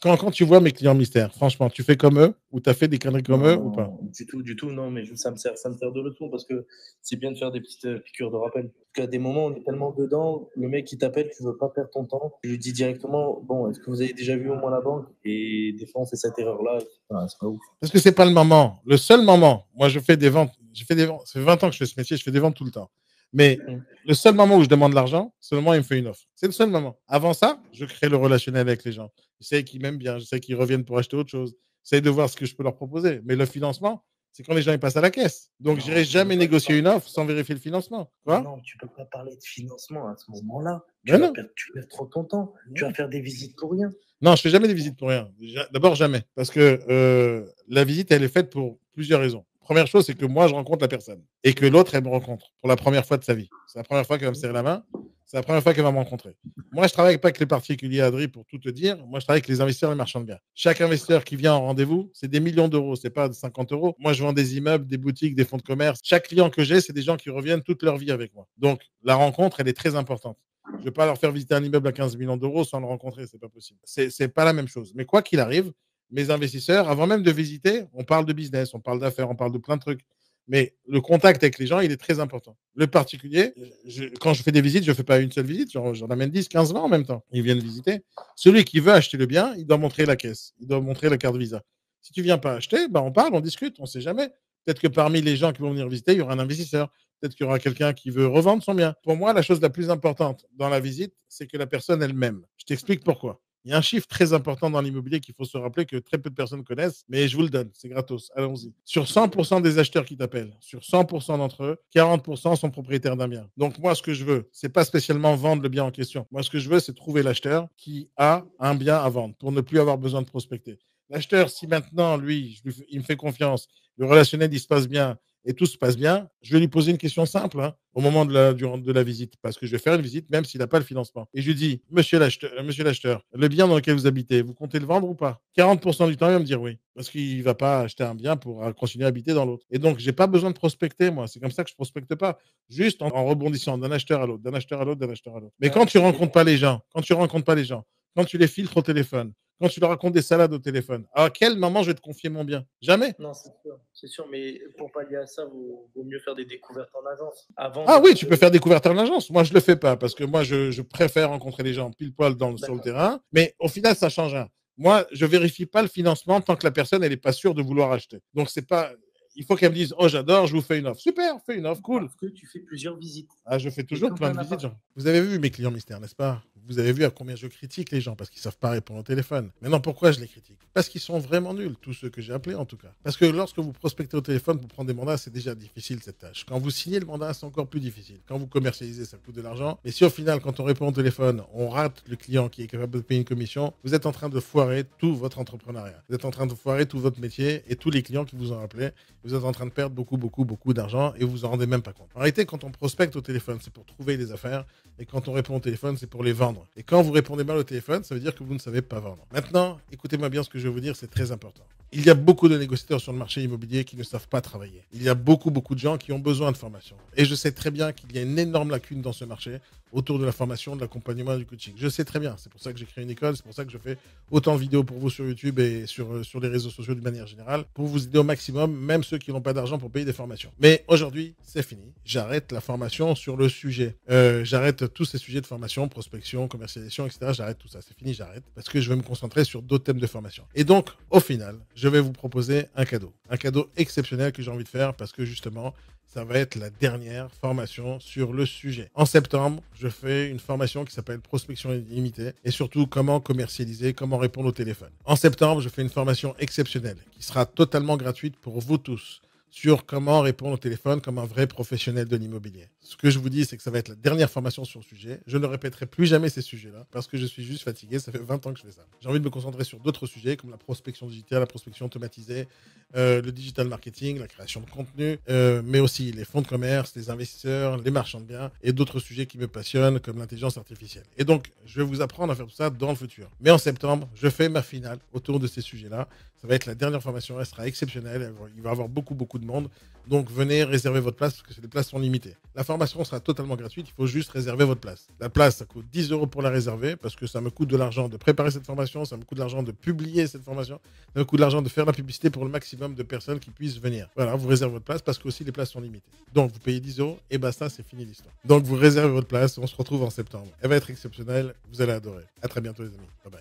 Quand tu vois mes clients mystères, franchement, tu fais comme eux ou tu as fait des conneries comme eux ou pas? Non, du tout, non, mais ça me sert de leçon parce que c'est bien de faire des petites piqûres de rappel. Parce qu'à des moments, on est tellement dedans, le mec qui t'appelle, tu veux pas perdre ton temps, tu lui dis directement, bon, est-ce que vous avez déjà vu au moins la banque? Et des fois, on fait cette erreur-là, c'est pas ouf. Parce que c'est pas le moment. Le seul moment, moi je fais des ventes, ça fait 20 ans que je fais ce métier, je fais des ventes tout le temps. Mais Mm. le seul moment où je demande l'argent, c'est le moment où il me fait une offre. C'est le seul moment. Avant ça, je crée le relationnel avec les gens. Je sais qu'ils m'aiment bien, je sais qu'ils reviennent pour acheter autre chose. J'essaie de voir ce que je peux leur proposer. Mais le financement, c'est quand les gens ils passent à la caisse. Donc je n'irai Non, jamais négocier une offre sans vérifier le financement. mais Quoi? non, tu peux pas parler de financement à ce moment-là. Mais non. Tu perds trop ton temps. Tu vas Non. faire des visites pour rien. Non, je fais jamais des visites pour rien. D'abord, jamais. Parce que la visite, elle est faite pour plusieurs raisons. Première chose, c'est que moi, je rencontre la personne et que l'autre, elle me rencontre pour la première fois de sa vie. C'est la première fois qu'elle va me serrer la main. C'est la première fois qu'elle va me rencontrer. Moi, je travaille pas avec les particuliers, Adri, pour tout te dire. Moi, je travaille avec les investisseurs et les marchands de biens. Chaque investisseur qui vient en rendez-vous, c'est des millions d'euros. C'est pas 50 euros. Moi, je vends des immeubles, des boutiques, des fonds de commerce. Chaque client que j'ai, c'est des gens qui reviennent toute leur vie avec moi. Donc, la rencontre, elle est très importante. Je ne vais pas leur faire visiter un immeuble à 15 millions d'euros sans le rencontrer, c'est pas possible. C'est pas la même chose. Mais quoi qu'il arrive, mes investisseurs, avant même de visiter, on parle de business, on parle d'affaires, on parle de plein de trucs. Mais le contact avec les gens, il est très important. Le particulier, quand je fais des visites, je ne fais pas une seule visite, j'en amène 10, 15, 20 en même temps. Ils viennent visiter. Celui qui veut acheter le bien, il doit montrer la caisse, il doit montrer la carte Visa. Si tu ne viens pas acheter, ben on parle, on discute, on ne sait jamais. Peut-être que parmi les gens qui vont venir visiter, il y aura un investisseur. Peut-être qu'il y aura quelqu'un qui veut revendre son bien. Pour moi, la chose la plus importante dans la visite, c'est que la personne elle-même. Je t'explique pourquoi. Il y a un chiffre très important dans l'immobilier qu'il faut se rappeler que très peu de personnes connaissent, mais je vous le donne, c'est gratos. Allons-y. Sur 100% des acheteurs qui t'appellent, sur 100% d'entre eux, 40% sont propriétaires d'un bien. Donc moi, ce que je veux, c'est pas spécialement vendre le bien en question. Moi, ce que je veux, c'est trouver l'acheteur qui a un bien à vendre pour ne plus avoir besoin de prospecter. L'acheteur, si maintenant, lui, il me fait confiance, le relationnel, il se passe bien, et tout se passe bien, je vais lui poser une question simple hein, au moment de la visite, parce que je vais faire une visite même s'il n'a pas le financement. Et je lui dis, monsieur l'acheteur, le bien dans lequel vous habitez, vous comptez le vendre ou pas? 40% du temps, il va me dire oui, parce qu'il ne va pas acheter un bien pour continuer à habiter dans l'autre. Et donc, je n'ai pas besoin de prospecter, moi. C'est comme ça que je ne prospecte pas, juste en rebondissant d'un acheteur à l'autre, d'un acheteur à l'autre, d'un acheteur à l'autre. Mais quand tu ne rencontres pas les gens, quand tu les filtres au téléphone, quand tu leur racontes des salades au téléphone, à quel moment je vais te confier mon bien? Jamais. Non, c'est sûr, mais pour pallier à ça, vaut mieux faire des découvertes en agence avant Ah oui, de. tu peux faire des couvertures en agence. Moi, je ne le fais pas parce que moi, je préfère rencontrer les gens pile poil sur le D'accord. terrain. Mais au final, ça change rien. Moi, je vérifie pas le financement tant que la personne, elle n'est pas sûre de vouloir acheter. Donc, c'est pas. Il faut qu'elle me dise, oh, j'adore, je vous fais une offre. Super, fais une offre, cool. Parce que tu fais plusieurs visites. Ah, je fais Et toujours quand tu plein en de as visites, pas. genre. Vous avez vu mes clients mystères, n'est-ce pas? Vous avez vu à combien je critique les gens parce qu'ils savent pas répondre au téléphone. Maintenant, pourquoi je les critique? Parce qu'ils sont vraiment nuls, tous ceux que j'ai appelés en tout cas. Parce que lorsque vous prospectez au téléphone pour prendre des mandats, c'est déjà difficile cette tâche. Quand vous signez le mandat, c'est encore plus difficile. Quand vous commercialisez, ça coûte de l'argent. Mais si au final, quand on répond au téléphone, on rate le client qui est capable de payer une commission, vous êtes en train de foirer tout votre entrepreneuriat. Vous êtes en train de foirer tout votre métier et tous les clients qui vous ont appelé. Vous êtes en train de perdre beaucoup d'argent et vous vous en rendez même pas compte. En réalité, quand on prospecte au téléphone, c'est pour trouver des affaires. Et quand on répond au téléphone, c'est pour les vendre. Et quand vous répondez mal au téléphone, ça veut dire que vous ne savez pas vendre. Maintenant, écoutez-moi bien ce que je vais vous dire, c'est très important. Il y a beaucoup de négociateurs sur le marché immobilier qui ne savent pas travailler. Il y a beaucoup de gens qui ont besoin de formation. Et je sais très bien qu'il y a une énorme lacune dans ce marché autour de la formation, de l'accompagnement et du coaching. Je sais très bien. C'est pour ça que j'ai créé une école. C'est pour ça que je fais autant de vidéos pour vous sur YouTube et sur les réseaux sociaux de manière générale pour vous aider au maximum, même ceux qui n'ont pas d'argent pour payer des formations. Mais aujourd'hui, c'est fini. J'arrête la formation sur le sujet. J'arrête tous ces sujets de formation, prospection, commercialisation, etc. J'arrête tout ça. C'est fini, j'arrête. Parce que je vais me concentrer sur d'autres thèmes de formation. Et donc, au final, je vais vous proposer un cadeau. Un cadeau exceptionnel que j'ai envie de faire parce que justement, ça va être la dernière formation sur le sujet. En septembre, je fais une formation qui s'appelle Prospection illimitée et surtout comment commercialiser, comment répondre au téléphone. En septembre, je fais une formation exceptionnelle qui sera totalement gratuite pour vous tous sur comment répondre au téléphone comme un vrai professionnel de l'immobilier. Ce que je vous dis, c'est que ça va être la dernière formation sur le sujet. Je ne répéterai plus jamais ces sujets-là parce que je suis juste fatigué. Ça fait 20 ans que je fais ça. J'ai envie de me concentrer sur d'autres sujets comme la prospection digitale, la prospection automatisée, le digital marketing, la création de contenu, mais aussi les fonds de commerce, les investisseurs, les marchands de biens et d'autres sujets qui me passionnent comme l'intelligence artificielle. Et donc, je vais vous apprendre à faire tout ça dans le futur. Mais en septembre, je fais ma finale autour de ces sujets-là. Ça va être la dernière formation, elle sera exceptionnelle. Il va y avoir beaucoup de monde. Donc venez réserver votre place parce que les places sont limitées. La formation sera totalement gratuite, il faut juste réserver votre place. La place, ça coûte 10 € pour la réserver parce que ça me coûte de l'argent de préparer cette formation, ça me coûte de l'argent de publier cette formation, ça me coûte de l'argent de faire la publicité pour le maximum de personnes qui puissent venir. Voilà, vous réservez votre place parce que aussi les places sont limitées. Donc vous payez 10 € et basta, c'est fini l'histoire. Donc vous réservez votre place, on se retrouve en septembre. Elle va être exceptionnelle, vous allez adorer. À très bientôt les amis. Bye bye.